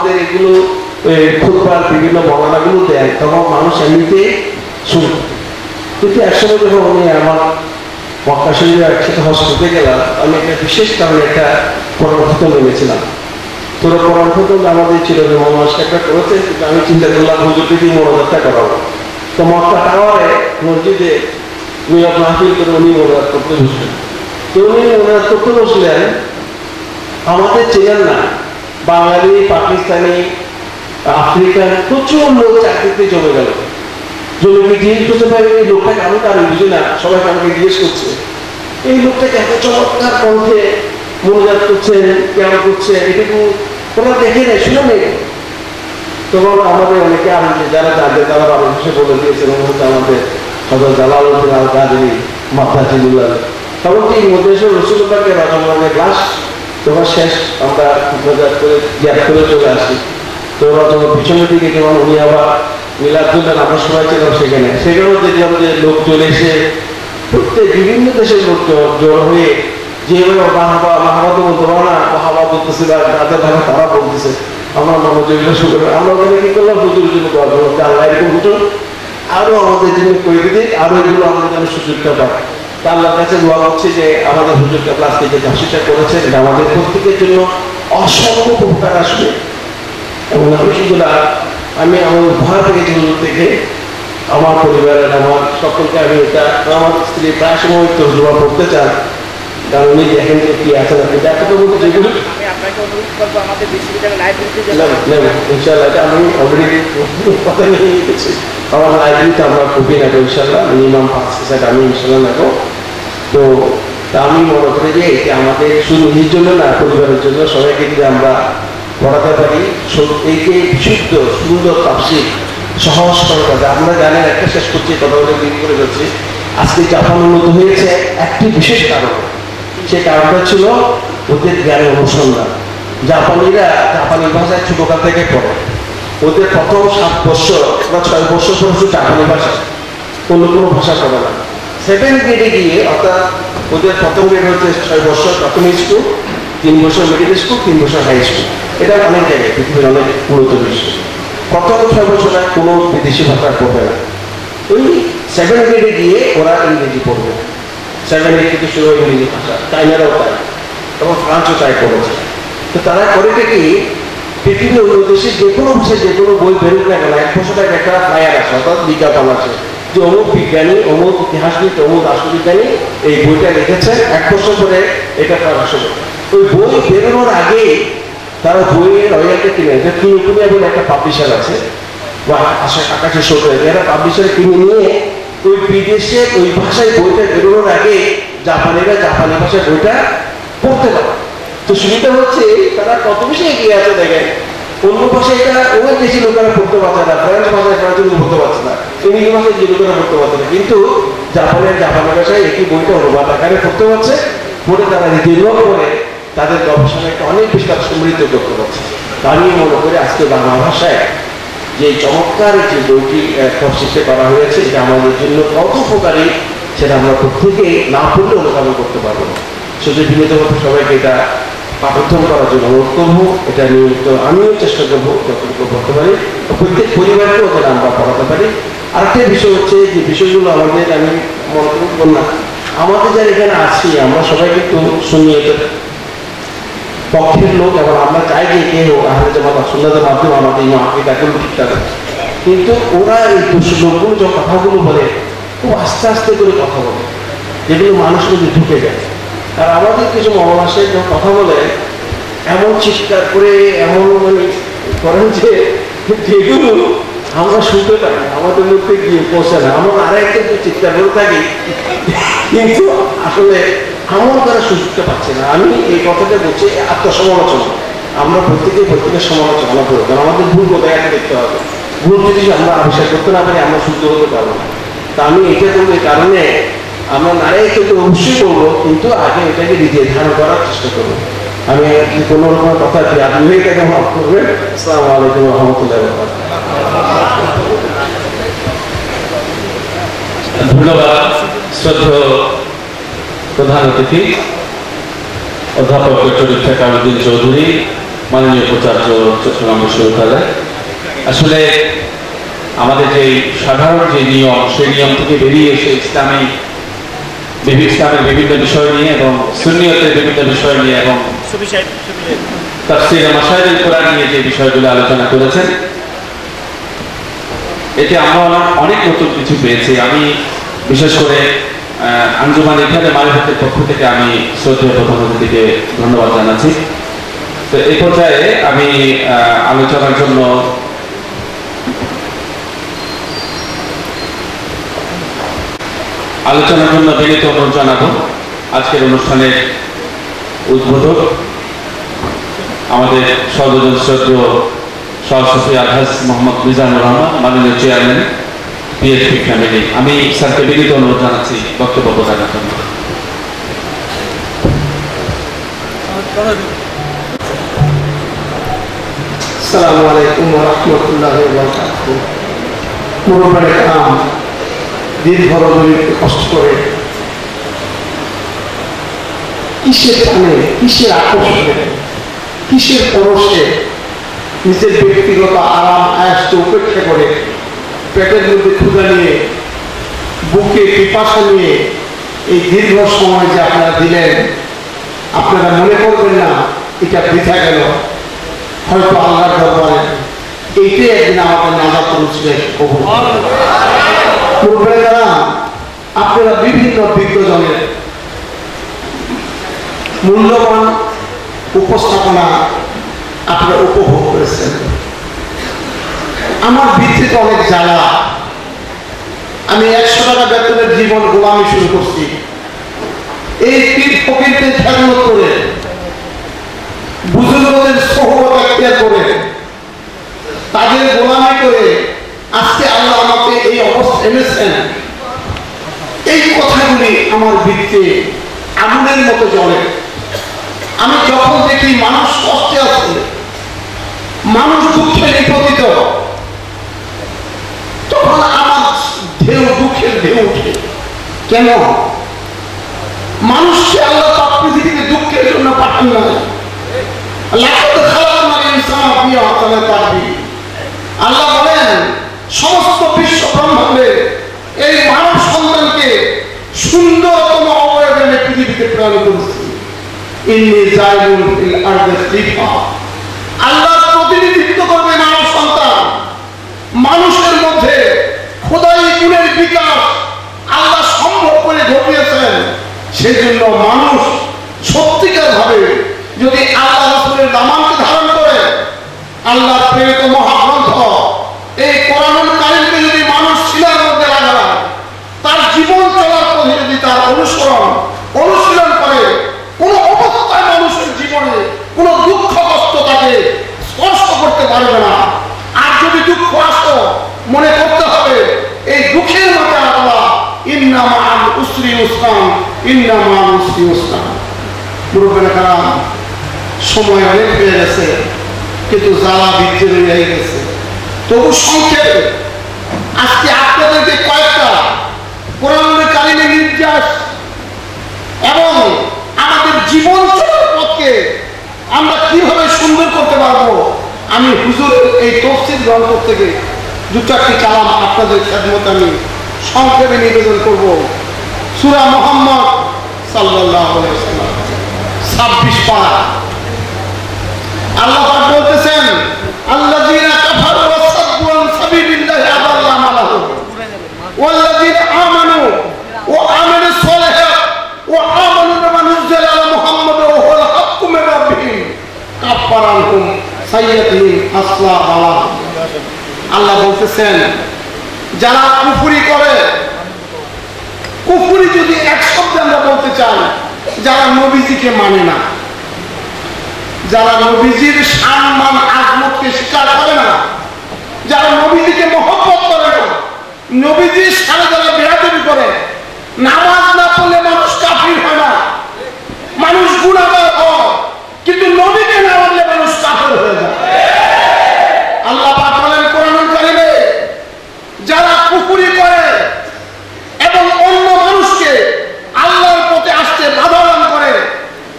আমাদের এগুলো খুতবার বিভিন্ন বর্ণনাগুলো দেন তখন মানুষ এমনিতে শুনত। কিন্তু একসময় যখন উনি আমার মক্কা শরীফে একসাথে হজ করতে গেলাম, আমি একটা বিশেষ কারণে একটা পরামর্শ মেনেছিলাম। তোর পরামর্শ আমাদের ছিল যে মহামাসটা একটা করেছে, কিন্তু আমি চিন্তা করলাম হুজুরকে দিয়ে মনোজাতটা করাবো। তো মক্কা টাওয়ারে মসজিদে মিলাদ মাহফিল করে উনি মনোজাত করতে বসলেন। তো উনি মনোজাত করতে বসলেন, আমাদের চেনেন না, বাঙালি, পাকিস্তানি, আফ্রিকান প্রচুর লোক চাকরিতে জমে গেল। জমিকে জিজ্ঞেস করতে পারে এই লোকটাকে, আমি তার বুঝি না, সবাই আমাকে জিজ্ঞেস করছে এই লোকটাকে এত চমৎকার কণ্ঠে মনোজাত করছেন, কেন করছে, এটুকু ওরা দেখে নেই, শুনে নেই। তখন আমাদের অনেকে আর যারা জানতে তারা বাংলাদেশে বলে দিয়েছেন আমাদের হযরত জালালউদ্দিন আল কাদেরী মাদ্দাজিল্লাহ, তখন কি মধ্যে রসুলুল্লাহকে রজনীর ক্লাস তখন শেষ, আমরা মনোজাত করে জ্ঞাত করে চলে আসি। তো রজনীর পিছনের দিকে যেমন উনি আবার মিলাদুল্লাহ আমরা সবাই ছিলাম সেখানে, সেখানেও দেখলাম যে লোক চলে এসে প্রত্যেক বিভিন্ন দেশের লোক জড়ো হয়ে যেভাবে মাহাবা তো বলতে পারো না, মাহাবা বলতেছিল, তাদের ভাবে তারা বলতেছে, আমরা মনোযোগটা শুরু করে আমরা ওখানে কি করলাম, হুজুরের জন্য আল্লাহ এরকম হুজুর আরো আমাদের জন্য করে দিতে, আরো এগুলো আমাদের জন্য সুযোগটা পায়। তা আল্লাহর কাছে দোয়া করছি যে আমাদের হুজুরকে ক্লাসকে যে ঝাঁসিটা করেছেন এটা আমাদের প্রত্যেকের জন্য অসংখ্য উপকার আসবে। এবং আমি আমার উপহার পেয়েছি হুজুর থেকে, আমার পরিবারের আমার সকলকে আমি এটা, আমার স্ত্রী প্রায় সময় তর্জমা করতে চান, কারণ উনি দেখেন যে কি আছে আপনি দেখতে তো বলতে যেগুলো ইনশাল্লাহ আমি অলরেডি কথা নিয়ে গেছি, আমার লাইব্রেরিতে আমরা খুবই নেবো ইনশাল্লাহ, মিনিমাম 5-6 আমি ইনশাল্লাহ নেবো। তো তা আমি মনে করি যে এটা আমাদের শুধু নিজের জন্য না, পরিবারের জন্য সবাইকে যদি আমরা পড়াতে পারি, এইকে বিশুদ্ধ সুন্দর তাফসীর সহজ করে কাজে। আমরা জানেন একটা শেষ করছি, কথা বলে দিন করে যাচ্ছি, আজকে জাপান উন্নত হয়েছে একটি বিশেষ কারণ, সে কারণটা ছিল ওদের জ্ঞানের অনুসন্ধান। জাপানি ভাষায় ছোটকাল থেকে পড়ে, ওদের প্রথম 7 বছর বা 6 বছর পড়ছে জাপানি ভাষা, অন্য কোনো ভাষা পড়ে না। 7 গ্রেডে গিয়ে, অর্থাৎ ওদের প্রথম গ্রেড হচ্ছে 6 বছর প্রাথমিক স্কুল, 3 বছর মিডিল স্কুল, 3 বছর হাই স্কুল। এটা অনেক জায়গায় পৃথিবীর অনেক উন্নত বিশ্ব। প্রথম 6 বছরে কোনো বিদেশি ভাষা পড়বে না, ওই 7 গ্রেডে গিয়ে ওরা ইংরেজি পড়বে। 7 থেকে শুরু হয় ইংরেজি ভাষা, চাইনারাও তাই, এবং ফ্রান্সও তাই করেছে। তো তারা করে কি পৃথিবীর অন্য দেশে যে কোনো ভাষায় যে কোনো বই বেরোক না কেন 1 বছর টাকা একটা ফ্লায়ার আছে, অর্থাৎ বিজ্ঞাপন আছে যে অমুক বিজ্ঞানী, অমুক ইতিহাসবিদ, অমুক রাষ্ট্রবিজ্ঞানী এই বইটা লিখেছে, 1 বছর পরে এটা প্রকাশ হবে। ওই বই বেরোনোর আগে তারা বইয়ের রয়্যালটি কিনে, যে কিনে বলে একটা পাবলিশার আছে বা আকাশে শোধ, এরা পাবলিশার কিনে নিয়ে ওই বিদেশে ওই ভাষায় বইটা বেরোনোর আগে জাপানিরা জাপানি ভাষায় বইটা পড়তে পারে। তো সুবিধা হচ্ছে তারা কত বেশি এগিয়ে আছে দেখেন, অন্য ভাষায় এটা ওই দেশি লোকেরা পড়তে পারছে না, ফ্রেঞ্চ ভাষায় ফ্রান্স পড়তে পারছে না, ইংরেজি ভাষায় যে লোকেরা পড়তে পারছে না, কিন্তু জাপানি ভাষায় একই বইটা অনুবাদ আকারে পড়তে পারছে, পড়ে তারা রিভিউ করে তাদের গবেষণাকে অনেক বেশি তারা সমৃদ্ধ করতে পারছে। আমি মনে করি আজকে বাংলা ভাষায় যে চমৎকার যে বইটি প্রস্তুত করা হয়েছে, এটা আমাদের জন্য কত উপকারী সেটা আমরা প্রত্যেকেই না পড়লে অনুধাবন করতে পারবো না। শুধু বিনীতভাবে সবাইকে এটা পাঠ্যক্রম করার জন্য অনুরোধ করবো, এটা নিয়মিত আমিও চেষ্টা করবো যতটুকু করতে পারি, প্রত্যেক পরিবারকেও যেটা আমরা পড়াতে পারি। আরেকটা বিষয় হচ্ছে যে বিষয়গুলো আমাদের, আমি মনে করবো না আমাদের যারা এখানে আছি আমরা সবাই কিন্তু শুনিয়ে পক্ষের লোক, এবং আমরা চাই যে কে হোক আহলে জামাত সুন্নাতের মাধ্যমে আমাদের এই আকিদাগুলো ঠিকঠাক আছে, কিন্তু ওরা এই লোকগুলো যখন কথাগুলো বলে খুব আস্তে আস্তে করে কথা বলে, যেগুলো মানুষের মধ্যে ঢুকে যায়। আর আমাদের কিছু মহামাসে যখন কথা বলে এমন চিৎকার করে এমন মানে করেন যে যেগুলো আমরা শুনতে পাই না, আমাদের মধ্যে গিয়ে পৌঁছে না, আমরা আরেকটা চিৎকার করে থাকি, কিন্তু আসলে আমার তারা সুযোগটা পাচ্ছে না। আমি এই কথাটা বলছি আত্মসমালোচনা, আমরা প্রত্যেকের সমালোচনা করবো, কারণ আমাদের ভুল কোথায় একটা দেখতে হবে, ভুল যদি আমরা আবিষ্কার করতে না পারি আমরা শুদ্ধ হতে পারবো না। তা আমি এটা করবো এই কারণে আমরা নারী কিন্তু অবশ্যই করবো, কিন্তু আগে এটাকে নিজে ধারণ করার চেষ্টা করবো। আমি কোনো রকম কথা আদি হয়ে থাকে মাফ করবেন। আসসালামু আলাইকুম ওয়া রাহমাতুল্লাহি ওয়া বারাকাতুহু। ধন্যবাদ শ্রদ্ধেয় প্রধান অতিথি অধ্যাপক ডক্টর ইফতেখার উদ্দিন চৌধুরী, মাননীয় উপাচার্য চট্টগ্রাম বিশ্ববিদ্যালয়। আসলে আমাদের যে সাধারণ যে নিয়ম, সেই নিয়ম থেকে বেরিয়ে এসে ইসলামের বিভিন্ন বিষয় নিয়ে এবং সুন্নিয়তের বিভিন্ন বিষয় নিয়ে এবং তাফসীর মাসাইল কোরআন নিয়ে যে বিষয়গুলো আলোচনা করেছেন, এতে আমরা অনেক নতুন কিছু পেয়েছি। আমি বিশেষ করে আঞ্জুমান এখানে মালিহাতের পক্ষ থেকে আমি শ্রদ্ধেয় প্রধান অতিথিকে ধন্যবাদ জানাচ্ছি। তো এই পর্যায়ে আমি আলোচনার জন্য বিনীত অনুরোধ জানাবো। আজকের অনুষ্ঠানের উদ্বোধক আমাদের সর্বজন শ্রদ্ধেয় সহসচিব আলহাজ মোহাম্মদ মিজানুর রহমান, মাননীয় চেয়ারম্যান পিএইচপি ফ্যামিলি। আমি স্যারকে বিনীত অনুরোধ জানাচ্ছি বক্তব্য প্রদানের জন্য। আসসালামু আলাইকুম ওয়া রাহমাতুল্লাহি ওয়া বারাকাতুহু। মুরব্বিরা کرام, দীর্ঘ রজনীতে কষ্ট করে কিসের টানে, কিসের আকর্ষণে, কিসের পরশে নিজের ব্যক্তিগত আরাম আয়াসকে উপেক্ষা করে পেটের মধ্যে ক্ষুধা নিয়ে, বুকে পিপাসা নিয়ে এই দীর্ঘ সময় যে আপনারা দিলেন, আপনারা মনে করবেন না এটা বৃথা গেল। হয়তো আল্লাহর দরবারে এইটাই একদিন আমাদের নাজাত রুচির কবুল। আপনারা বিভিন্ন বিজ্ঞজনের মূল্যবান উপস্থাপনা আপনারা উপভোগ করেছেন। আমার ভিত্তিতে অনেক জ্বালা। আমি 100 টাকা বেতনের জীবন গোলামি শুরু করছি। এই পীর ফকিরদের খেদমত করে, বুজুর্গদের সোহবত এখতিয়ার করে, তাদের গোলামি করে আজকে আল্লাহ আমাকে এই অবস্থা এনেছেন। এই কথাগুলি আমার ভিত্তিতে আগুনের মতো জ্বলে। আমি যখন দেখি মানুষ কষ্টে আছে, মানুষ দুঃখে নিপতিত, তখন আমার দুঃখের ঢেউ উঠে। কেন? মানুষকে আল্লাহ পাক পৃথিবীতে দুঃখের জন্য পাঠান না। আল্লাহ বলেন সমস্ত বিশ্ব ব্রহ্মাণ্ডে এই মানব সন্তানকে সুন্দরতম অবয়বে পৃথিবীতে প্রেরণ করেছি। আল্লাহ প্রতিনিধিত্ব করবে মানব সন্তান। মানুষের মধ্যে খোদাই গুণের বিকাশ আল্লাহ সম্ভব করে ঘটিয়েছেন। সেই জন্য মানুষ সত্যিকার ভাবে যদি আল্লাহ রাসূলের দামানকে ধারণ করে, আল্লাহর প্রেরিত মহাগ্রন্থ এই কোরআনুল কারীমকে যদি মানুষ শিলার মধ্যে লাগায়, তার জীবন চলার পথে যদি তার অনুশীলন করে, কোন অবস্থায় মানুষের জীবনে কোন দুঃখ কষ্ট তাকে স্পর্শ করতে পারবে না। আর যদি দুঃখ আসতো, মনে করতে হবে এই দুঃখের মধ্যে আল্লাহ ইন্না মাআল উসরি ইউসরান, ইন্না মাআল উসরি ইউসরান। মুরব্বিরা کرام, সময় অনেক হয়ে গেছে, কিন্তু জ্বালা বিদ্যে রয়ে গেছে। তবু সংক্ষেপে আজকে আপনাদেরকে কয়েকটা কোরআনুল কারীমের নির্দেশ এবং আমাদের জীবন চলার পথকে আমরা কিভাবে সুন্দর করতে পারবো, আমি হুজুরের এই তাফসীর গ্রন্থ থেকে দুটো একটি কালাম আপনাদের খেদমতে আমি সংক্ষেপে নিবেদন করব। সূরা মুহাম্মদ সাল্লাল্লাহু আলাইহি ওয়াসাল্লাম 26 পারা। আল্লাহ পাক বলতেছেন, আল্লাযীনা কাফারু ওয়াসাদ্দু আন সাবিলিল্লাহি আদাল্লা মালাহুম ওয়াল্লাযীনা আমানু ওয়া আমিলুস সালিহাত ওয়া আমানু বিমা নুজিলা আলা মুহাম্মাদ ওয়া হুয়াল হাক্কু মির রাব্বিহিম কাফারা আনহুম সাইয়্যাতিহিম আসলা বালা। আল্লাহ বলতেছেন, যারা কুফরি করে, কুফরি যদি এক শব্দে আমরা বলতে চাই, যারা নবীজিকে মানে না, যারা নবীজির সম্মান আজমতকে স্বীকার করে না, যারা নবীজিকে মহব্বত করে না, নবীজির সাথে যারা বেয়াদবি করে, নামাজ না পড়লে মানুষ কাফির হয় না, মানুষ গুনাহগার হয়, কিন্তু নবীকে না মানলে মানুষ কাফির হয়ে যায়। আল্লাহ পাক বলেন কোরআনুল কারীমে, যারা কুফরি করে এবং অন্য মানুষকে আল্লাহর পথে আসতে বাধা দান করে,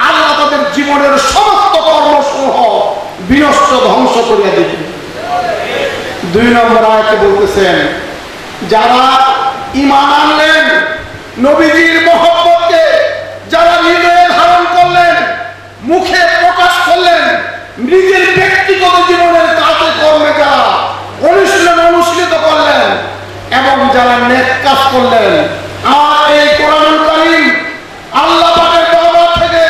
আল্লাহ তাদের জীবনের সমস্ত কর্মসমূহ 2 নম্বর আয়াতে বলতেছেন, যারা ঈমান আনলেন, নবীজির মহব্বতকে যারা হৃদয়ে ধারণ করলেন, মুখে প্রকাশ করলেন, নিজের ব্যক্তিগত জীবনের কাজে কর্মে যারা অনুশীলিত করলেন এবং যারা নেক কাজ করলেন, আর এই কোরআনুল কারীম আল্লাহ পাকের দরবার থেকে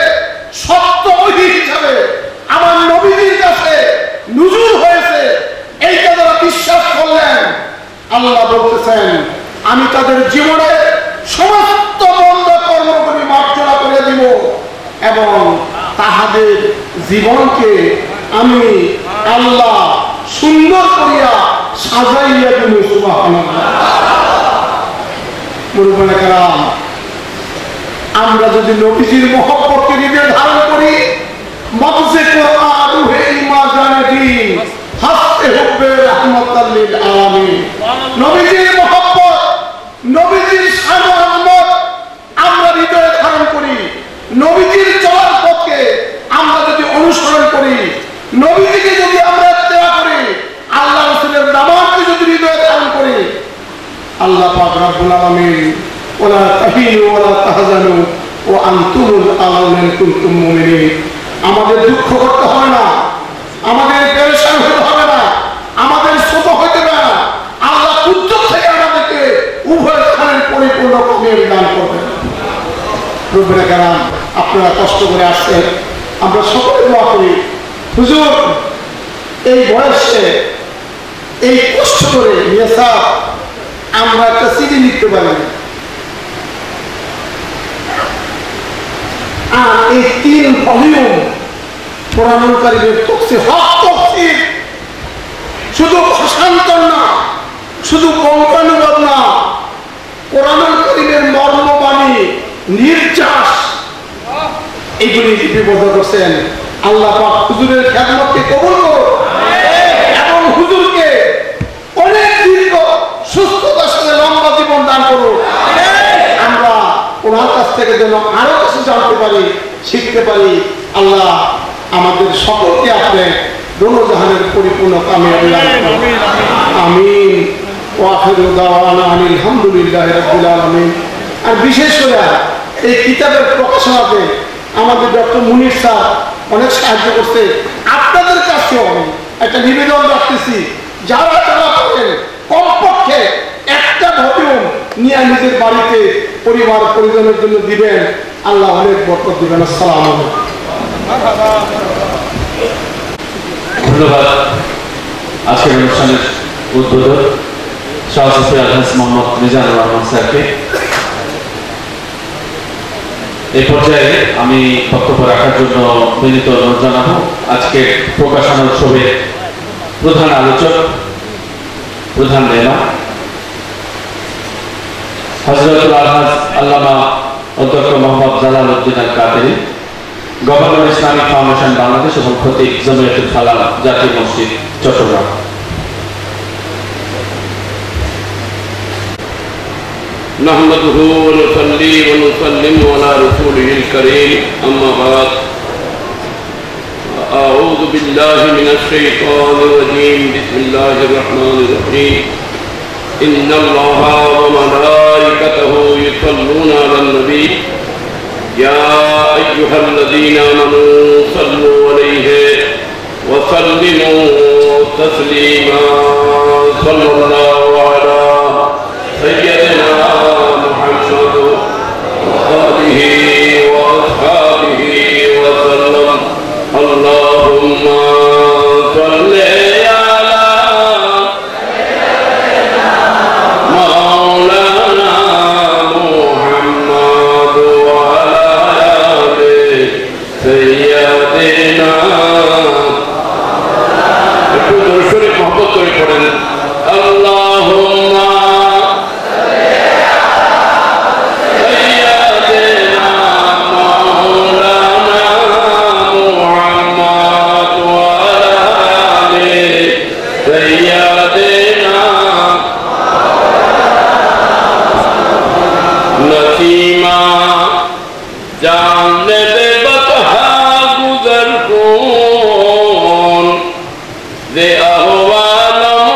সত্য ওহী হিসাবে আমার নবীজির কাছে নুজুল হয়েছে, এইটা যারা বিশ্বাস করলেন, আল্লাহ বলতেছেন আমি তাদের জীবনে সমস্ত মন্দ কর্মগুলি মার্জনা করে দিব এবং তাহাদের জীবনকে আমি আল্লাহ সুন্দর করিয়া সাজাইয়া দিব। সুবহানাল্লাহ। মুরব্বিয়ানে কেরাম, আমরা যদি নবীজির মহব্বতকে হৃদয়ে ধারণ করি, মগজে কোরআন রূহে ঈমান জানে দিন হাসতে হুব্বে রাহমাতাল লিল আলামিন। নবীজির মহব্বত, নবীজির শান ও রহমত আমরা হৃদয়ে ধারণ করি, নবীজির চলার পথকে আমরা যদি অনুসরণ করি, নবীজিকে যদি আমরা ইত্তেবা করি, আল্লাহ রাসূলের নামাজকে যদি হৃদয়ে ধারণ করি, আল্লাহ পাক রব্বুল আলামিন ওয়ালা তাহিনু ওয়ালা তাহজানু ওয়া আনতুমুল আ'লাউনা ইন কুনতুম মুমিনিন, আমাদের দুঃখ করতে হয় না, আমাদের পেরেশান হতে হবে না, আমাদের ছোট হতে হবে না। আল্লাহ কুদরত থেকে আমাদেরকে উভয় খানের পরিপূর্ণ কামিয়াবি দান করবেন। রব্বিনা কারাম, আপনারা কষ্ট করে আসছেন, আমরা সকলে দোয়া করি, হুজুর এই বয়সে এই কষ্ট করে নিয়েছা আমরা একটা সিডি লিখতে পারি, আর এই 3 ভলিউম কোরআনুল কারীমের তাফসীর, হক তাফসীর, শুধু ভাষান্তর না, শুধু বঙ্গানুবাদ না, কোরআনুল কারীমের মর্মবাণী, নির্যাস, এইগুলি লিপিবদ্ধ করছেন। আল্লাহ পাক হুজুরের খেদমতকে কবুল করুন এবং হুজুরকে অনেক দীর্ঘ সুস্থতার সাথে লম্বা জীবন দান করুন। আমরা ওনার কাছ থেকে যেন আরো কিছু জানতে পারি, শিখতে পারি। আল্লাহ আমাদের সকলকে আপনি দোনো জাহানের পরিপূর্ণ কামিয়াবি দান করুন। আমিন। ওয়া আখিরু দাওয়ানা আলহামদুলিল্লাহি রাব্বিল আলামিন। আর বিশেষ করে এই কিতাবের প্রকাশনাতে আমাদের ডক্টর মুনির স্যার অনেক সাহায্য করছে। আপনাদের কাছেও আমি একটা নিবেদন রাখতেছি, যারা যারা পারেন কমপক্ষে একটা ভলিউম নিয়ে নিজের বাড়িতে পরিবার পরিজনের জন্য দিবেন, আল্লাহ অনেক বরকত দিবেন। আসসালামু আলাইকুম। ধন্যবাদ। আজকের অনুষ্ঠানের উদ্বোধক সভাপতি আলহাজ মোহাম্মদ মিজানুর রহমান স্যারকে। এই পর্যায়ে আমি বক্তব্য রাখার জন্য বিনীত অনুরোধ জানাবো আজকে প্রকাশনা উৎসবে প্রধান আলোচক, প্রধান মেহমান হযরতুল আলহাজ আল্লামা অধ্যক্ষ Mohammad Jalal Uddin Al Qaderi, governor Islamic Foundation Bangladesh এবং খতিব জমিয়তুল ফালাহ জাতীয় মসজিদ চট্টগ্রাম। نحمده ونصلي ونسلم على رسوله الكريم أما بعد أعوذ بالله من الشيطان الرجيم بسم الله الرحمن الرحيم إن الله وملائكته يصلون على النبي يا أيها الذين آمنوا صلوا عليه وسلموا تسليما صلى الله على سيدنا محمد وآله وأصحابه وسلم اللهم صل على مولانا محمد وعلى آل سيدنا একটু দর্শনে মহব্বত করে পড়েন আল্লাহুম্মা जानने दे बतहा गुजर कौन दे अहवालों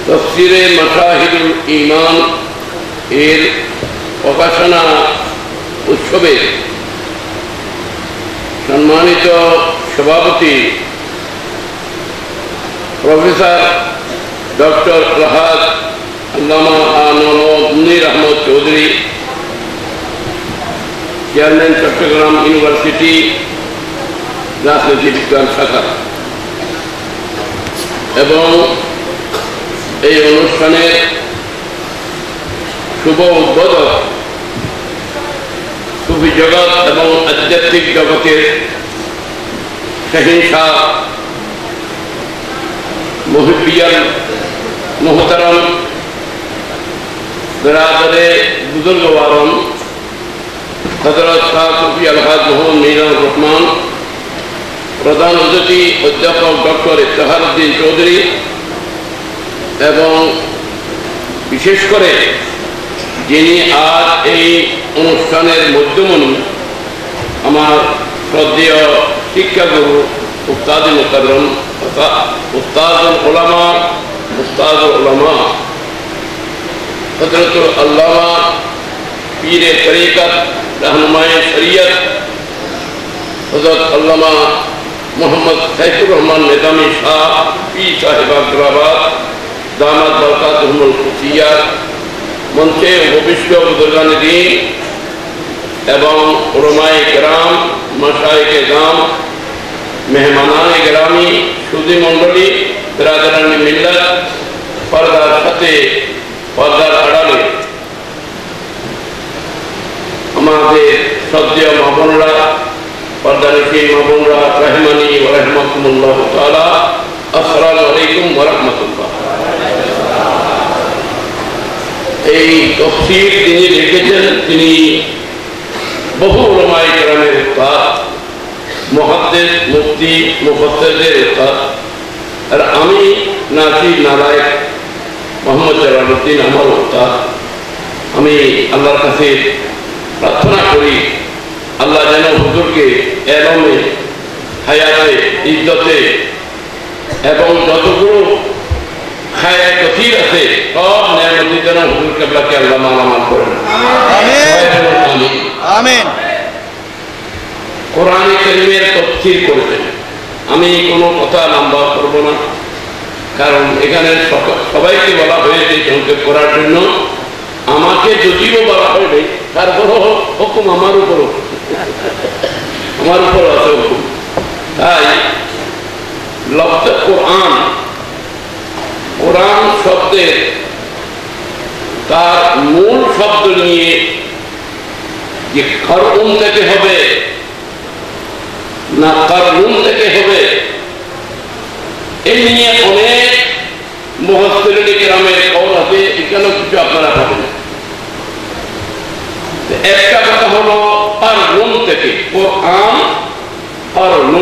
তফসিরে মাশাহিদুল ঈমান এর প্রকাশনা উৎসবে সম্মানিত সভাপতি প্রফেসর ডক্টর আলহাজ আল্লামা মুনির আহমদ চৌধুরী, চেয়ারম্যান চট্টগ্রাম ইউনিভার্সিটি রাজনীতি বিজ্ঞান শাখা, এবং এই অনুষ্ঠানের শুভ উদ্বোধক সুফি জগৎ এবং আধ্যাত্মিক জগতের শাহিনশাহ মুহিব্বিয়ান মোহতারাম বিরাদরে বুজুর্গওয়ারাম হযরত শাহ সুফি আলহাজ মোহাম্মদ মিজানুর রহমান, প্রধান অতিথি অধ্যাপক ডক্টর ইফতেখার উদ্দিন চৌধুরী, এবং বিশেষ করে যিনি আজ এই অনুষ্ঠানের মধ্যমণি আমার শ্রদ্ধেয় শিক্ষাগুরু উস্তাদুল মুকাররম উস্তাদুল উলামা হযরতুল আল্লামা পীরে তরিকত रहनुमाए शरीयत हज़रत अल्लामा मोहम्मद सैफुर रहमान निज़ामी शाह पी साहिब अब्दुल्लाबाद दामद बरकातुहुमुल खुफिया मंचे भविष्य बुजुर्गान दीन एवं उलमाए किराम मशाइखे गाम मेहमानान गिरामी सुधी मंडली बिरादरान मिल्लत पर्दार फते पर्दार आड़ाले हमारे श्रद्धेय मा बोनेरा पर्दानिशीन मा बोनेरा रहमानी व रहमकुमुल्लाह ताआला अस्सलामु आलैकुम व रहमतुल्लाह। এই তফসির তিনি লিখেছেন, তিনি বহু উলামায়ে কেরামের উস্তাদ, মুহাদ্দিস, মুফতি, মুফাসসিরদের উস্তাদ। আর আমি নাসির নালায়েক মোহাম্মদ জালালউদ্দিন আমার উস্তাদ। আমি আল্লাহর কাছে প্রার্থনা করি আল্লাহ যেন হুজুরকে এলমে, হায়াতে, ইজ্জতে এবং যতগুলো খায়রে কসির আছে সব নেয়ামতি যেন হুজুর কিবলাকে আল্লাহ মালামাল করেন। আমিন আমিন। কোরআনে কারীমের তাফসীর করেছেন। আমি কোনো কথা লম্বা করব না, কারণ এখানে সবাইকে বলা হয়েছে সংক্ষেপ করার জন্য। আমাকে যদিও বলা হয়নি, তারপরও হুকুম আমার উপর আছে হুকুম। তাই লফজ কোরআন, কোরআন শব্দের তার মূল শব্দ নিয়ে যে কারুন থেকে হবে না কারুন থেকে হবে, এই নিয়ে অনেক মুফাসসিরিন কিরামের কওল আছে। এখানে কিছু আপনারা পাবেন। একটা কথা হলো কারুন থেকে, কোরআন কারুন।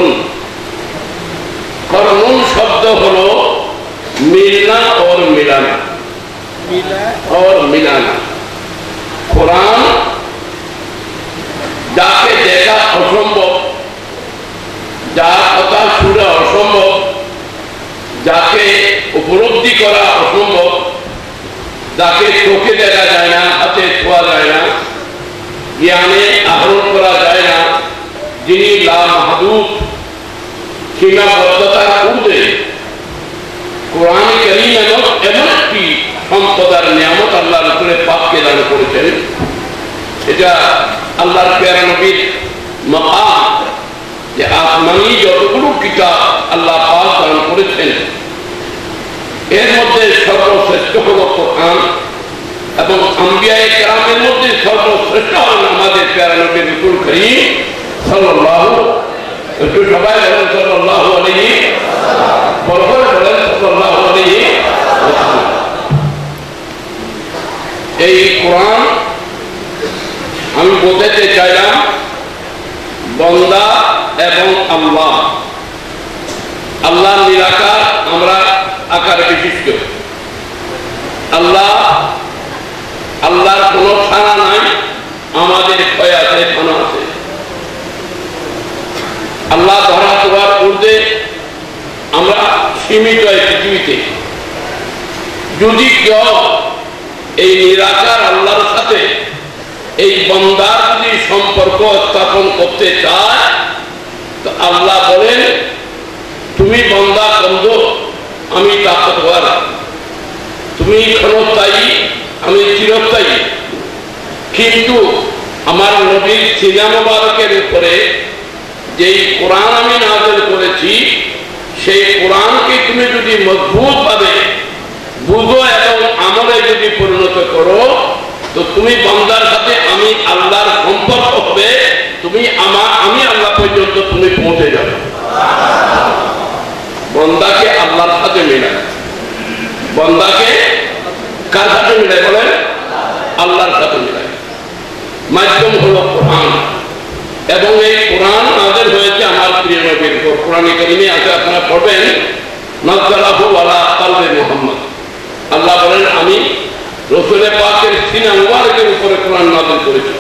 কারুন শব্দ হলো मिलना और मिलाना, और मिलाना। कुरान যাকে দেখা অসম্ভব, যার কথা শোনা অসম্ভব, যাকে উপলব্ধি করা অসম্ভব, যাকে চোখে দেখা যায় না, হাতে ছোঁয়া যায় না, জ্ঞানে আহরণ করা যায় না, যিনি লা মাহদুদ, সীমাবদ্ধতার ঊর্ধ্বে, কোরআন কারীম এমন একটি সম্পদার নিয়ামত আল্লাহর রাসূলের পাককে দান করেছেন। এটা আল্লাহর প্যারা নবীর মাকাম, যে আসমানি যতগুলো কিতাব আল্লাহ পাক দান করেছেন এর মধ্যে সর্বশ্রেষ্ঠ হলো কোরআন, এবং আম্বিয়ায়ে কেরামের মধ্যে সর্বশ্রেষ্ঠ হলেন আমাদের প্যারা নবী রাসূল করিম সাল্লাল্লাহু, একটু সবাই বলেন সাল্লাল্লাহু আলাইহি বলবেন, সাল্লাল্লাহু আলাইহি ওয়াসাল্লাম। এই কোরআন আমি বলতে চাইলাম বান্দা এবং আল্লাহ, আল্লাহ নিরাকার, আমরা আকার বিশিষ্ট। আল্লাহ, আল্লাহর কোনো খানা নাই, আমাদের ক্ষয় আছে, খানা আছে। আল্লাহ ধরা তোয়ার ঊর্ধ্বে, আমরা সীমিত এই পৃথিবীতে। যদি কেউ এই নিরাকার আল্লাহর সাথে এই বান্দার যদি সম্পর্ক স্থাপন করতে চায় তো আল্লাহ বলেন তুমি বান্দা বন্ধ, আমি তাকতওয়ার, তুমি ক্ষণস্থায়ী, আমি চিরস্থায়ী। কিন্তু আমার নবীর সিনা মুবারকের উপরে যেই কোরআন আমি নাযিল করেছি সেই কোরআনকে তুমি যদি মজবুত ভাবে বুঝো এবং আমলে যদি পরিণত করো তো তুমি বান্দার সাথে আমি আল্লাহর সম্পর্ক হবে, তুমি আমি আল্লাহ পর্যন্ত তুমি পৌঁছে যাবে। বান্দাকে আল্লাহর সাথে মেলায়, বান্দাকে কার সাথে মেলায় বলেন? আল্লাহর সাথে মেলায়। মাধ্যম হলো কোরআন, এবং এই কোরআন নাযিল হয়েছে আমার প্রিয় নবীর উপর। কোরআনে কারিমে আছে, আপনারা পড়বেন, নাযালাহু আলা কলবি মুহাম্মদ। আল্লাহ বলেন আমি রাসূল পাকের সিনা মুবারকের উপরে কোরআন নাযিল করেছি।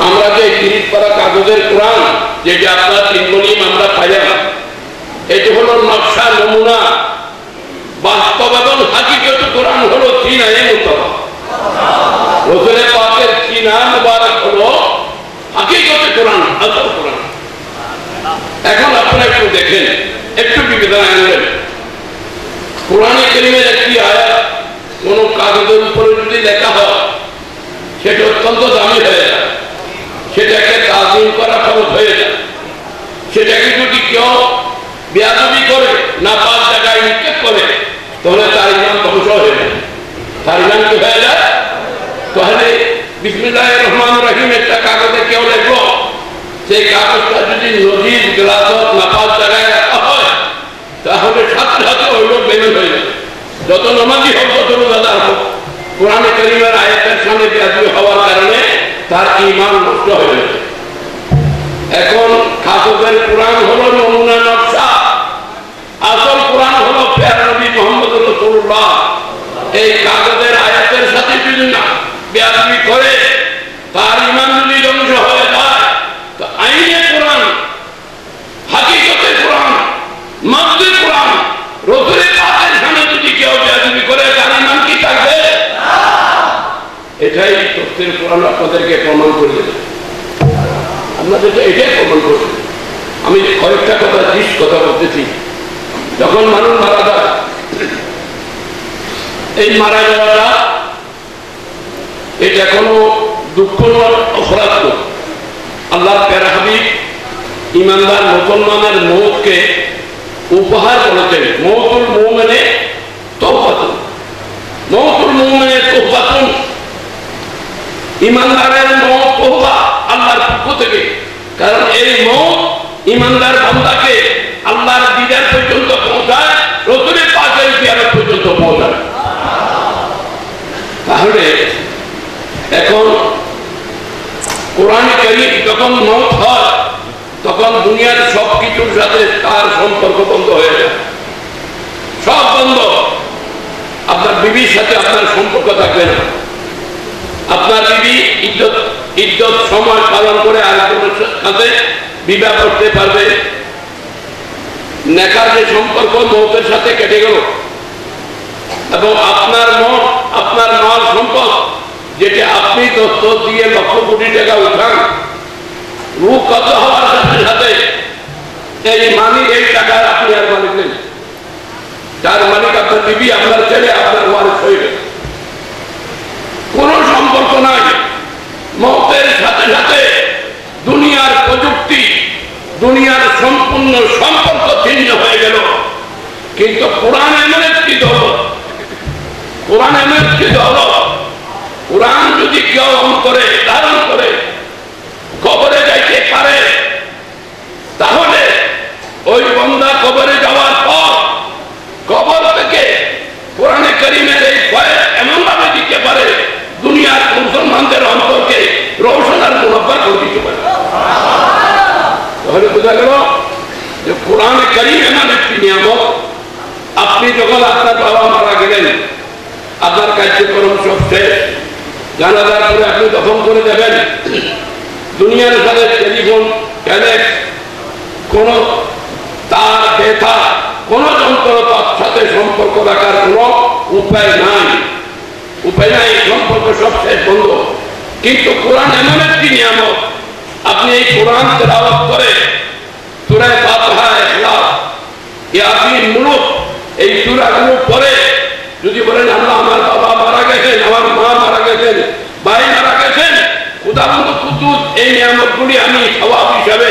আমরা যে 30 পারা কাগজের কোরআন যেটা আপনারা 3 ভলিউম আমরা পাইলাম, এটি হলো নকশা, নমুনা। বাস্তব এবং হাকিকত কোরআন হলো সিনায়ে মুস্তাফা। রাসূল পাকের সিনা মুবারক হলো হাকিকতে কোরআন, আসল কোরআন। এখন আপনারা একটু দেখেন, একটু বিবেচনা আনবেন। কোরআনে কারীমের একটি আয়াত কোন কাগজের উপরে যদি লেখা হয় সেটা অত্যন্ত দামি হয়ে যায়, সেটাকে তাজিম করা খরচ হয়ে যায়। সেটাকে যদি কেউ বেয়াদবি করে, না পাক জায়গায় নিক্ষেপ করে, তাহলে তার ইমান ধ্বংস হয়ে যায়। তার ইমান কি হয়ে যায়? তাহলে বিসমিল্লাহির রহমানির রহিম একটা কাগজে কেউ লেখলো, সেই কাগজটা যদি নদীর গ্লাসত নাপাক জায়গায় রাখা হয় তাহলে সাথে সাথে ওই লোক বেমেল হয়ে যায়। যত নামাজি হোক, যত রোজাদার হোক, কোরআনে কারীমের আয়াতের সামনে বেয়াদবি হওয়ার কারণে তার ঈমান নষ্ট হয়ে যায়। এখন কাগজের কোরআন হলো নমুনা, নকশা। আসল কোরআন হলো প্যারা নবী মুহাম্মদ রাসূলুল্লাহ। এই কাগজের আয়াতের সাথে যদি না বেয়াদবি করে, তার ঈমান যদি ধ্বংস হয়ে যায়, তো আইনে কোরআন, হাকিকতে কোরআন, মাধ্যে কোরআন, রাসূলের পাকের সামনে যদি কেউ বেয়াদবি করে, তার ঈমান কি থাকবে? এটাই তাফসীর কোরআন আপনাদেরকে প্রমাণ করে দেবে। আপনাদেরকে এটাই প্রমাণ করবে। আমি কয়েকটা কথা কথা বলতেছি। যখন মানুষ মারা যায়, এই মারা যাওয়াটা এটা কোনো দুঃখ অপরাধ নয়। আল্লাহর প্যারা হাবিব ইমানদার মুসলমানের মৌতকে উপহার করেছেন। মৌতুল মুমিনে তওবাতুন, মৌতুল মুমিনে তওবাতুন। ইমানদারের মৌত তওবা আল্লাহর পক্ষ থেকে। কারণ এই মৌত ইমানদার বান্দাকে আল্লাহর দিদার পর্যন্ত পৌঁছায়, রাসূলের পাকের জিয়ারত পর্যন্ত পৌঁছায়। তাহলে এখন কোরআনে কারীম যখন মৌত হয় তখন দুনিয়ার সব কিছুর সাথে তার সম্পর্ক বন্ধ হয়ে যায়, সব বন্ধ। আপনার বিবির সাথে আপনার সম্পর্ক থাকবে না। আপনার বিবি ইজ্জত সময় পালন করে আরেকজনের সাথে বিবাহ করতে পারবে। নেকার যে সম্পর্ক মৌতের সাথে কেটে গেল, এবং আপনার মত, আপনার মাল সম্পদ যেটা আপনি তথ্য দিয়ে লক্ষ কোটি টাকা উঠান, রূপ কত হওয়ার সাথে সাথে এই মালিক, এই টাকার আপনি আর মালিক নেই। যার মালিক আপনার বিবি, আপনার ছেলে, আপনার ওয়ারিস হয়ে গেল। কোন সম্পর্ক নাই। মৌতের সাথে সাথে দুনিয়ার প্রযুক্তি, দুনিয়ার সম্পূর্ণ সম্পর্ক ছিন্ন হয়ে গেল। কিন্তু কোরআন এমন একটি দৌলত, কোরআন এমন একটি দৌলত, কোরআন যদি কেউ অন্তরে ধারণ করে কবরে যাইতে পারে, তাহলে ওই বান্দা কবরে যাওয়ার পর কবর থেকে কোরআনে কারীমের এই ভয় এমন ভাবে দিতে পারে, দুনিয়ার মুসলমানদের অন্তরকে রওশন আর মুনাব্বার করে দিতে পারে। তাহলে বোঝা গেল যে কোরআনে কারীম এমন একটি নিয়ামত। আপনি যখন আপনার বাবা মারা গেলেন, আপনার কার্যক্রম সব শেষ, জানাজার পরে আপনি দফন করে দেবেন। দুনিয়ার সাথে টেলিফোন, কানেক্ট, কোন তার ব্যথা, কোন যন্ত্র তার সাথে সম্পর্ক রাখার কোনো উপায় নাই, সম্পর্ক সব শেষ বন্ধ। কিন্তু কোরআন এমন একটি নিয়ামত, আপনি এই কোরআন তেলাওয়াত করে সূরা ফাতিহা, ইখলাস, ইয়াসিন, মুলক এই সূরাগুলো পড়ে যদি বলেন আল্লাহ আমার বাবা মারা গেছেন, আমার মা মারা গেছেন, ভাই মারা গেছেন, খুদাবন্ধ কুতুব এই নিয়ামতগুলি আমি সওয়াব হিসাবে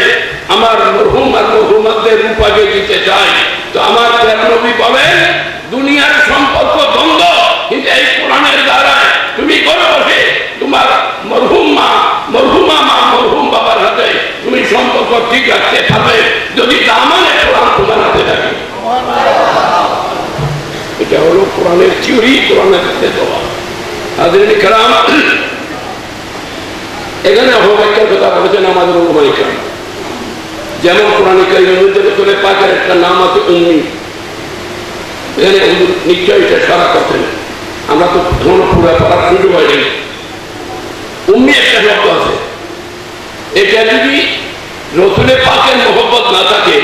আমার মরহুম আর মরহুমাদের রূপাকে দিতে চাই। তো আমার প্রিয় নবী বলেন দুনিয়ার সম্পর্ক দ্বন্দ্ব, কিন্তু এই কোরআনের দ্বারা তুমি ঘরে বসে তোমার মরহুম মা, মরহুমা মা, মরহুম বাবার হাতে তুমি সম্পর্ক ঠিক রাখতে পারবে যদি দামানে কোরআন তোমার হাতে থাকে। এটা হলো কোরআনের থিওরি, কোরআনের হাতে দেওয়া। হাজরিন কিরাম, এখানে অহবাক্যের কথা বলেছেন আমাদের উলামায়ে কিরাম। যেমন কোরআনে কারীমের মধ্যে রাসূলের পাকের একটা নাম আছে উম্মি। এখানে নিশ্চয়ই এটা সারা করতেন, আমরা তো ধরো পুরো পড়ার সুযোগ হয়নি। উম্মি একটা শব্দ আছে, এটা যদি রাসূলের পাকের মহব্বত না থাকে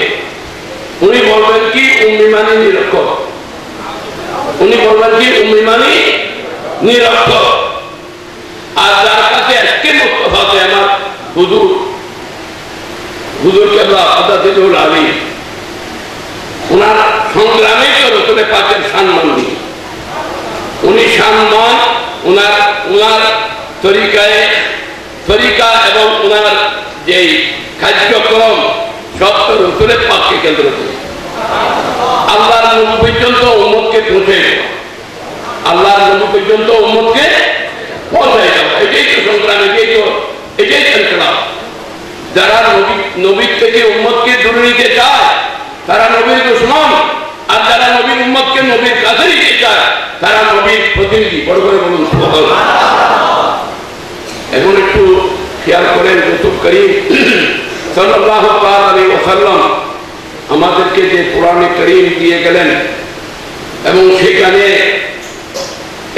উনি বলবেন কি উম্মি মানে নিরক্ষর, উনি বলবেন কি উম্মি মানে নিরক্ষর। আর যার কাছে আজকে মুস্তাফাতে আমার হুজুর কেবলা আদাতিউল আলী ওনার সংগ্রামে তো রাসূলের পাকের সম্মান দিই, উনি সম্মান ওনার তরিকা এবং ওনার যে কার্যক্রম সব তো রাসূলের পাককে কেন্দ্র করে আল্লাহর নবী পর্যন্ত উম্মতকে পৌঁছে, আল্লাহর নবী পর্যন্ত উম্মতকে পৌঁছায় যাওয়া, এটাই তো সংগ্রাম, এটাই সংগ্রাম। যারা নবীর থেকে উম্মতকে দূরে নিতে চায় তারা নবীর দুশমন, আর যারা নবীর উম্মতকে নবীর কাছে নিতে চায় তারা নবীর প্রতিনিধি। বড় করে বলুন সুবহানাল্লাহ। এখন একটু খেয়াল করেন রাসূল করিম সাল্লাল্লাহু আলাইহি ওয়াসাল্লাম আমাদেরকে যে কোরআনে কারীম দিয়ে গেলেন এবং সেখানে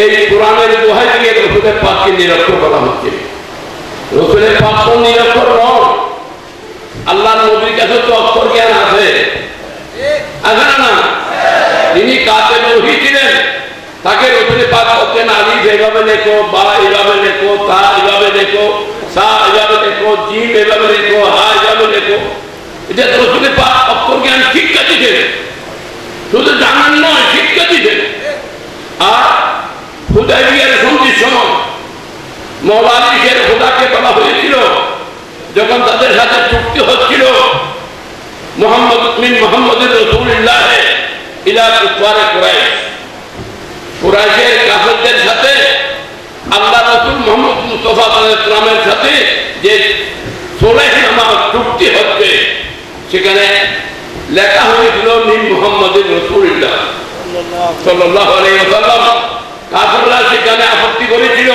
এই কোরআনের দোহাই দিয়ে রাসূলের পাককে নিরক্ষর বলা হচ্ছে। রাসূলের পাক তো নিরক্ষর নন, আল্লাহর নবীর কাছে তো অক্ষর জ্ঞান আছে না? যিনি কাতেব ওহী ছিলেন তাকে রাসূলের পাক বলতেন আলিফ এভাবে লেখো, বা এভাবে লেখো, তা এভাবে লেখো, সা এভাবে লেখো, জিম এভাবে লেখো, হা এভাবে লেখো। এটা রাসূলের পাক অক্ষর জ্ঞান শিক্ষা দিতেন, শুধু জানান নয় শিক্ষা দিতেন। আর হুদায়বিয়ার সন্ধির সময় মওলা আলীর খোদাকে বলা হয়েছিল যখন তাদের সাথে চুক্তি হচ্ছিল মুহাম্মদুর রাসূলুল্লাহ ইলা কুফারে কুরাইশ, কুরাইশের কাফেরদের সাথে আল্লাহ রাসূল মুহাম্মদ মুস্তাফা সাল্লাল্লাহু আলাইহি ওয়াসাল্লামের সাথে যে সুলহনামা চুক্তি হচ্ছে সেখানে লেখা হয়েছিল মিন মুহাম্মদুর রাসূলুল্লাহ সাল্লাল্লাহু আলাইহি ওয়াসাল্লাম। কাফেররা সেখানে আপত্তি করেছিল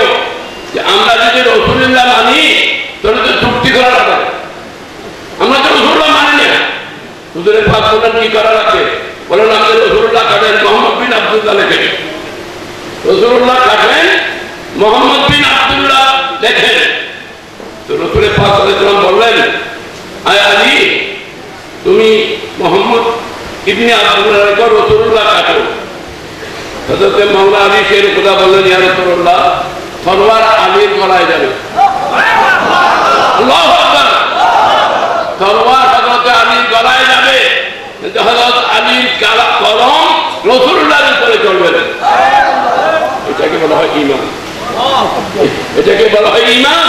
যে আমরা যদি রাসূলুল্লাহ মানি তাহলে তো চুক্তি করা লাগবে, আমরা তো রাসূলুল্লাহ মানি না। হুজুরের পাক বলেন কি করা লাগবে, বলেন আপনি রাসূলুল্লাহ কাটেন, মুহাম্মদ বিন আব্দুল্লাহ লেখেন। রাসূলুল্লাহ কাটেন, মুহাম্মদ বিন আব্দুল্লাহ লেখেন। তো রাসূলের পাক সাল্লাল্লাহু বললেন আয় আলী তুমি মুহাম্মদ ইবনে আব্দুল্লাহ লেখো, রাসূলুল্লাহ কাটো। হযরত মাওলা আলী শের খোদা বললেন ইয়া রাসূলুল্লাহ তরবার আলীর গলায় যাবে। আল্লাহু আকবার। তরবার হযরত আলীর গলায় যাবে, কিন্তু হযরত আলীর কলম রাসূলুল্লাহর উপরে চলবে না। এটাকে বলা হয় ঈমান, এটাকে বলা হয় ঈমান।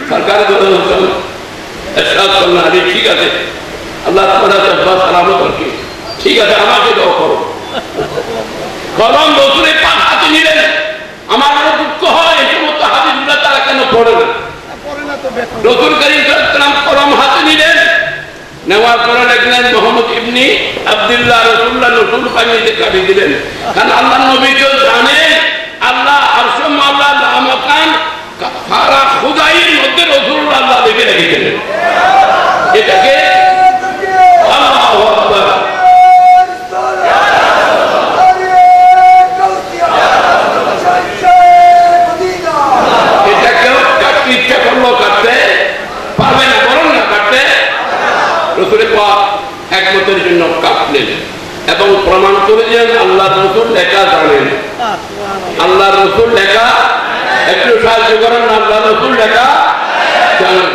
সরকার এরশাদ করলেন আলী ঠিক আছে, আল্লাহ তাআলা তাব্বাস সালামত রাখি, ঠিক আছে আমাকে দাও করো। কলম রাসূলের পাক হাতে নিলেন। আমার দুঃখ হয় এই সমস্ত হাদিসগুলো তারা কেন পড়ে না। রাসূল করিম সাল্লাল্লাহু আলাইহি ওয়াসাল্লাম কলম হাতে নিলেন, নেওয়ার পরে লিখলেন মুহাম্মদ ইবনে আব্দুল্লাহ রাসূলুল্লাহ নতুন পানিতে কাটি দিলেন। কারণ আল্লাহ নবী তো জানেন আল্লাহ আরশে মাওলা লামাকান সারা খুদাইয়ের মধ্যে রাসূলুল্লাহ আল্লাহ লিখে রেখেছিলেন। এটাকে আল্লাহু আকবার। এটাকেও কাটতে ইচ্ছা করলো কাটতে পারবে না, বরং না কাটতে রাসূলের পাক একমতের জন্য কাটলেন এবং প্রমাণ করে দিলেন আল্লাহ আল্লাহ রসুল লেখা, একটু সাহায্য করেন না, আল্লাহ রসুল লেখা জানেন।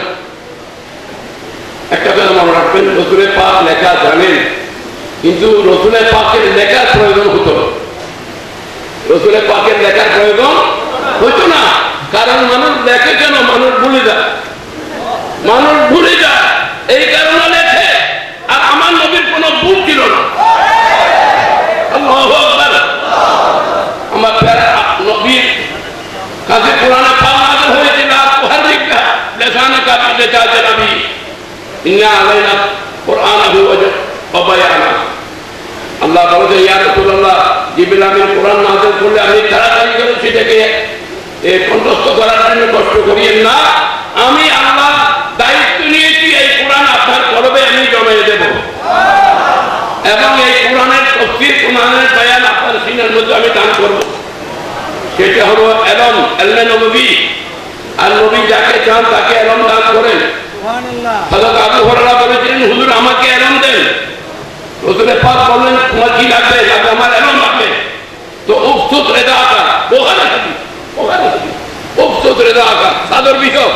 একটা কথা মনে রাখবেন, রসুলের পাক লেখা জানেন, কিন্তু রসুলের পাকের লেখার প্রয়োজন হতো, রসুলের পাকের লেখার প্রয়োজন হতো না। কারণ মানুষ লেখে কেন? মানুষ ভুলে যায়, মানুষ ভুলে যায়, এই কারণে লেখে। আর আমার নবীর কোনো ভুল ছিল না। আল্লাহু আকবার। আমার নবীর কাছে কোরআনে পাক নাযিল হয়েছিল, তুহাররিকা লিসানাকা বিলিসানি নবী ইন্না আলাইনা কুরআনাহু ওয়া বায়ানা। আল্লাহ বলে, ইয়া রাসূলুল্লাহ, জিবরিল আমিন কোরআন নাযিল করলে আমি তাড়াতাড়ি করে সেটাকে কণ্ঠস্থ করার জন্য কষ্ট করিয়েন না। আমি আল্লাহ দায়িত্ব নিয়েছি, এই কোরআন আপনার কলবে আমি জমিয়ে দেব, এবং এই কোরআনের তাফসীর, কোরআনের বায়ান আপনার সিনার মধ্যে আমি দান করব। সেটা হলো এলম, এলমে নবী। আর নবী যাকে চান তাকে এলম দান করেন। হযরত আবু হুরায়রা বলেছিলেন, হুজুর আমাকে এলম দেন। রাসূল পাক বললেন, তোমার কি লাগবে? আমার এলম লাগবে। তো উফসুত রেদা আকা, বুখারী হাদিস, উফসুত রেদা আকা, চাদর বিছো।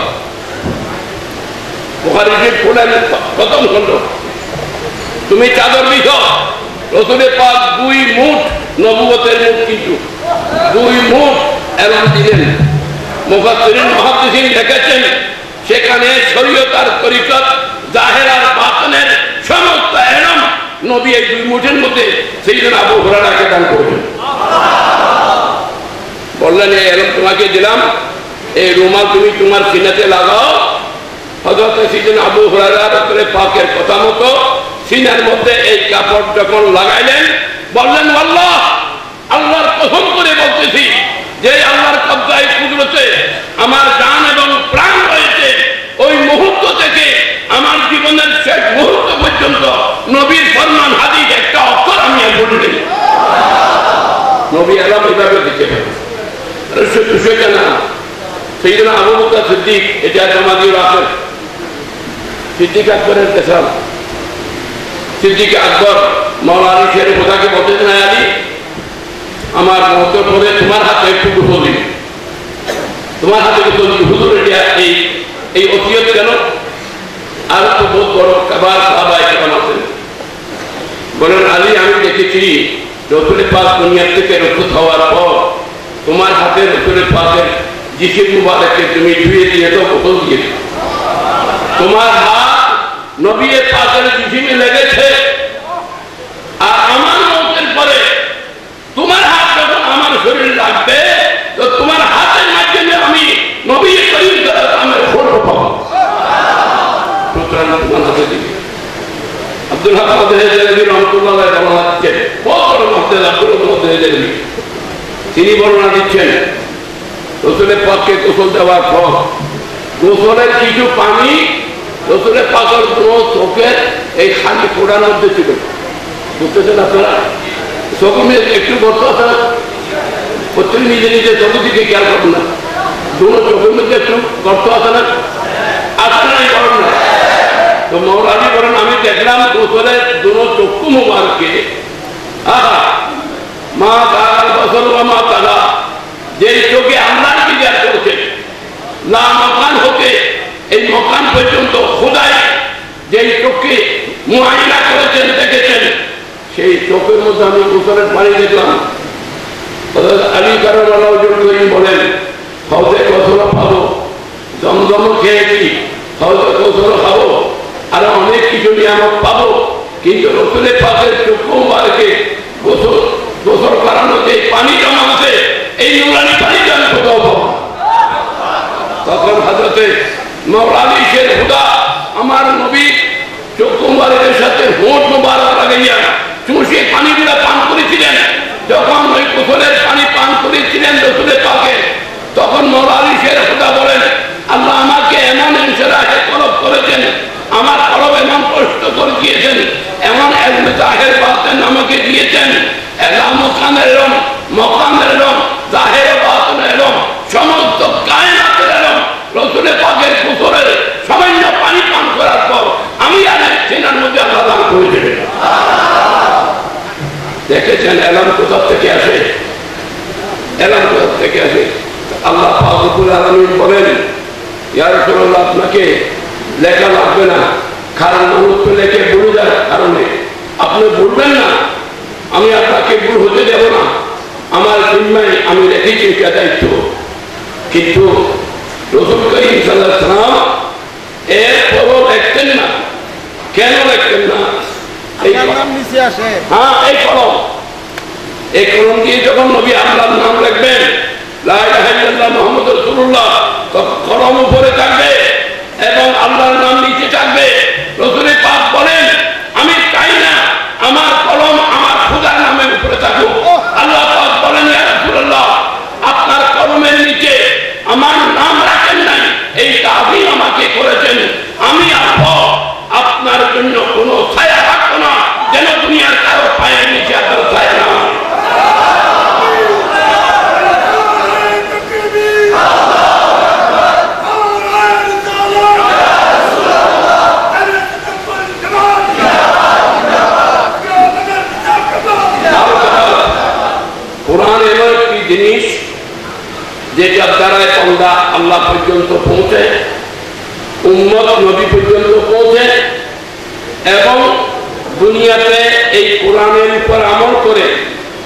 বুখারী শরীফ খুলেন প্রথম খণ্ড, তুমি চাদর বিছো। রাসূল পাক 2 মুঠ নবুয়তের মুঠ, কিন্তু 2 মুঠ এলম দিলেন। মুফাসসিরিন মুহাদ্দিসিন লিখেছেন, সেখানে শরীয়ত আর তরিকত, জাহের আর বাতিনের সমস্ত এলম নবী এই 2 মুঠের মধ্যে সাইয়েদনা আবু হুরায়রাকে দান করলেন। বললেন, এই এলম তোমাকে দিলাম, এই রুমাল তুমি তোমার সিনাতে লাগাও। হযরত সাইয়েদনা আবু হুরায়রা রাসূল পাকের কথা মতো সিনার মধ্যে এই কাপড় যখন লাগাইলেন, বললেন, আল্লাহ, আল্লাহর কসম করে বলতেছি, যে আল্লাহর কবজায় কুদরতে আমার জান এবং প্রাণ রয়েছে, ওই মুহূর্ত থেকে আমার জীবনের শেষ মুহূর্ত পর্যন্ত নবীর ফরমান হাদিস একটা অক্ষর আমি আর বলি নাই। নবী আলাম এভাবে দিতে পারে। সেটা না, সাইয়েদনা আবু বকর সিদ্দিক, এটা জামাদিউল আখির, সিদ্দিক আকবরের কেসাল, সিদ্দিক আকবর মাওলানা আলী শের খোদাকে বলতেছেন, আলী, আমার মতের পরে তোমার হাতে একটু গোসল দিন, তোমার হাতে গোসল দিন। হুজুর, এটা এই ওসিয়ত কেন? আর তো বহুত বড় কাবার সাহাবায়ে কেরাম আছেন। বলেন, আলী, আমি দেখেছি রাসূল পাক দুনিয়া থেকে রুখত হওয়ার পর তোমার হাতে রাসূল পাকের জিসিম মুবারককে তুমি ধুয়ে দিয়ে তো গোসল দিয়েছো। তোমার হাত নবী পাকের জিসিমে লেগেছে, আর আমার মতের পরে তোমার হাত যখন আমার শরীর লাগবে, তো তোমার হাতের মাধ্যমে আমি নবী করিম সাল্লাল্লাহু আলাইহি ওয়াসাল্লামের ফটো পাবো। সুতরাং তোমার হাতে দিবে। আব্দুল হাক মুহাদ্দিস রাহমাতুল্লাহ আলাইহি বর্ণনা দিচ্ছেন, বড় মুহাদ্দিস আব্দুল মুহাদ্দিস, তিনি বর্ণনা দিচ্ছেন, রাসূলের পাককে গোসল দেওয়ার পর গোসলের কিছু পানি রাসূলের পাকের পুরো চোখের এই খালি ফোঁটার মধ্যে ছিল। বুঝতেছেন আপনারা? চোখে একটু গর্ত আছে না, প্রত্যেক নিজে নিজে চোখের দিকে খেয়াল করুন না, দুটো চোখের মধ্যে একটু গর্ত আছে না, আপনারাই করেন না। তো মৌলানা বলেন, আমি দেখলাম গোসলের দুটো চক্ষু মুবারকে, আহা মা দাল বসল মা তালা, যে চোখে আল্লাহর দিদার করেছে, লা মকান হতে এই মকান পর্যন্ত খোদাই যেই চোখে মুআইনা করেছেন, দেখেছেন, সেই চোখের মধ্যে আমি গোসলের পানি দেখলাম। আলী কারামাল্লাহু ওয়াজহুহু বলেন, হযরত গোসল পাবো, জমজম খেয়েছি, হযরত গোসল খাবো, আর অনেক কিছু নিয়ামত পাবো, কিন্তু রাসূলের পাকের চক্ষু মুবারকে গোসল করানো যে পানি জমা আছে, এই নুরানি পানি আমি কোথাও পাবো। তখন হযরতে মাওলানা শের খুদা আমার নবী চক্ষু মুবারকের সাথে হোঁট মুবারক লাগাইয়া চুষে পানিগুলা পান করেছিলেন। যখন ওই গোসলের পানি পান করেছিলেন রাসূলের পাকে, তখন মাওলানা শের খুদা বলেন, আল্লাহ আমাকে এমন ইনশিরাহে কলব করেছেন, আমার কলব এমন কষ্ট করে দিয়েছেন, এমন ইলমে জাহির বাতিন আমাকে দিয়েছেন, এলা মকানের ইলম, মকানের ইলম, জাহির বাতিনের ইলম, সমস্ত কায়নাতের ইলম রাসূলের পাকের গোসলের সামান্য পানি পান করার পর আমি আর সিনার মধ্যে আল্লাহ দান করে দেবেন। দেখেছেন এলম কোথা থেকে আসে? এলাম থেকে আসে। আল্লাহ পাক রব্বুল আলামিন বলেন, ইয়া রাসূলুল্লাহ, আপনাকে লেখা লাগবে না, কারণ মানুষ তো লেখে ভুলে যাওয়ার কারণে আপনি বলবেন না, আমি আপনাকে ভুল হতে দেব না, আমার জিম্মায় আমি রেখেছি এটা দায়িত্ব। কিন্তু রাসূল করিম সাল্লাল্লাহু আলাইহি ওয়াসাল্লাম এরপরও লিখতেন না। কেন লিখতেন না? এই কলম নিচে আসে, হ্যাঁ এই কলম দিয়ে যখন নবী আল্লাহর নাম লিখবেন, লা ইলাহা ইল্লাল্লাহ মুহাম্মাদুর রাসূলুল্লাহ, তখন কলম উপরে থাকবে এবং আল্লাহর নাম নিচে থাকবে। রাসূল পাক বলেন, আমি চাই না আমার কলম আমার খোদার নামের উপরে থাকুক। আল্লাহ পাক বলেন, ইয়া রাসূলুল্লাহ, আপনার কলমের নিচে আমার নাম রাখেন নাই, এই তাযীম আমাকে করেছেন। আমি আপনার জন্য কোনো ছায়া রাখবো না, যেন দুনিয়ার কারো পায়ের নিচে আপনার ছায়া না। কোরআন এমন একটি জিনিস যেটার দ্বারায় বান্দা আল্লাহ পর্যন্ত পৌঁছে, উম্মত নবী পর্যন্ত পৌঁছে, এবং দুনিয়াতে এই কোরআনের উপর আমল করে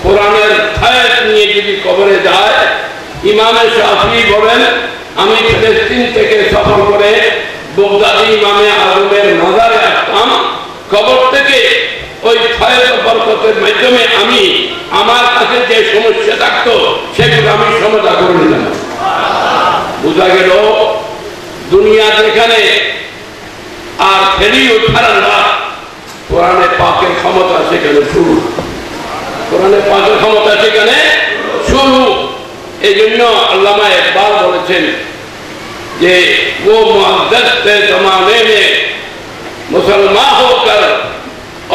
কোরআনের হায়াত নিয়ে যদি কবরে যায়। ইমামে শাফিঈ বলেন, আমি ফিলিস্তিন থেকে সফর করে বাগদাদি ইমামে আজমের মাজারে আসতাম, কবর থেকে ওই ফয়েজ বরকতের মাধ্যমে আমি আমার কাছে যে সমস্যা থাকতো সেগুলো আমি সমাধান করে নিলাম। বোঝা গেল দুনিয়া যেখানে আর ফেরি উঠার না, কোরআনে পাকের ক্ষমতা সেখানে শুরু, কোরআনে পাকের ক্ষমতা সেখানে শুরু। এই জন্য আল্লামা ইকবাল বলেছেন যে वो मुअद्दस ज़माने में मुसलमान होकर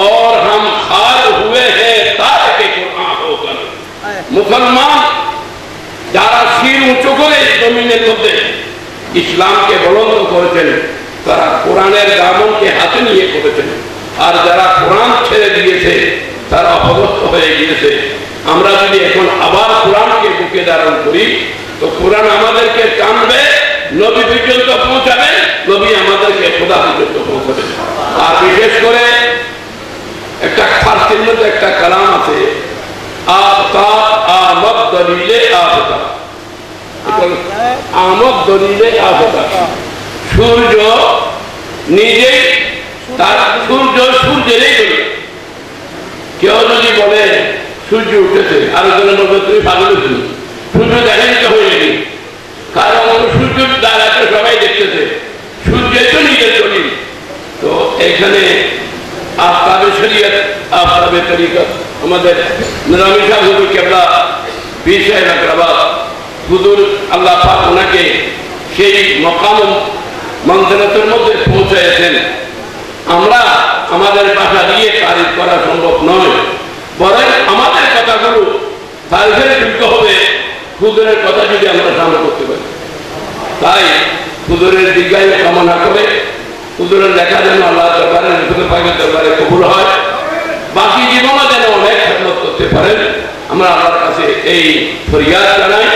और हम खार हुए हैं तारिके कुरान होकर। मुसलमान যারা শির উঁচু করে জমিনের মধ্যে ইসলামকে বলন্দ করেছেন, তারা কোরআনের দামনকে হাতে নিয়ে করেছেন। আর যারা কোরআন ছেড়ে দিয়েছে তারা অপদস্থ হয়ে গিয়েছে। আমরা যদি এখন আবার কোরআনকে বুকে ধারণ করি, তো কোরআন আমাদেরকে টানবে, নবী পর্যন্ত পৌঁছাবে, নবী আমাদেরকে খোদা পর্যন্ত পৌঁছাবে। আর বিশেষ করে একটা ফার্সির মধ্যে একটা কালাম আছে, আফতাব আমদ দলিলে আফতাব, আমদ দলিলে আফতাব, সূর্য নিজেই তার সূর্যেরই দলিল। কেউ যদি বলে সূর্য উঠেছে, আর জনের বলবে তুমি পাগল, সূর্য দেখেনি তো হয়নি, কারণ সূর্য দ্বারা সবাই দেখতেছে, সূর্যের তো নিজের দলিল। তো এখানে আফতাবে শরীয়ত, আফতাবে তরিকত, আমাদের নুরানি সাহেব হুজুর কেবলা পীর সাহেব আকরাবাদ হুজুর, আল্লাহ পাক ওনাকে সেই মকাম মঞ্জিলাতের মধ্যে পৌঁছাইছেন। আমরা আমাদের ভাষা দিয়ে তারিফ করা সম্ভব নয়, বরং আমাদের কথাগুলো তারিফের যোগ্য হবে হুজুরের কথা যদি আমরা সামনে করতে পারি। তাই হুজুরের দীর্ঘায়ু কামনা করে হুজুরের লেখা যেন আল্লাহ দরবারে, রসুল পাকের দরবারে কবুল হয়, বাকি জীবনও যেন অনেক খেদমত করতে পারেন, আমরা আল্লাহর কাছে এই ফরিয়াদ জানাই।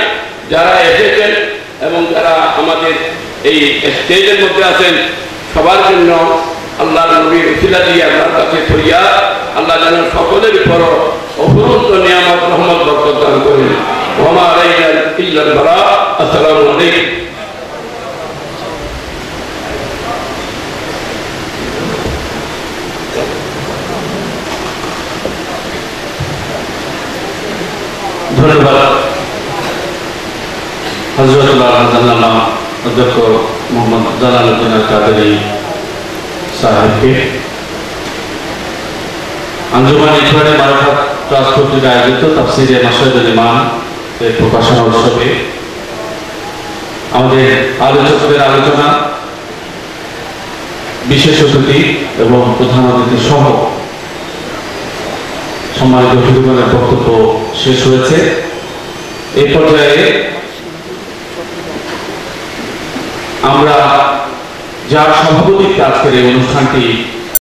যারা এসেছেন এবং যারা আমাদের এই স্টেজের মধ্যে আছেন, সবার জন্য আল্লাহর নবীর উসিলা দিয়ে আল্লাহর কাছে ফরিয়াদ, আল্লাহ যেন সকলের উপর অফুরন্ত নিয়ামত রহমত বরকত দান করেন। ওয়া মা আলাইনা ইল্লাল বালাগ। আসসালামু আলাইকুম। ধন্যবাদ হযরতুল্লাহ আল্লামা অধ্যক্ষ মোহাম্মদ জালালউদ্দিন আল কাদেরী সাহেবকে। আঞ্জুমান ইখওয়ানে মারাফাত ট্রাস্ট কর্তৃক আয়োজিত তাফসীরে মাসআদুল ইমান এর প্রকাশনা উৎসবে আমাদের আলোচকদের আলোচনা, বিশেষ অতিথি এবং প্রধান অতিথি সহ সম্মানিত অতিথিগণের বক্তব্য শেষ হয়েছে। এই পর্যায়ে আমরা যার সভাপতিত্বে আজকের এই অনুষ্ঠানটি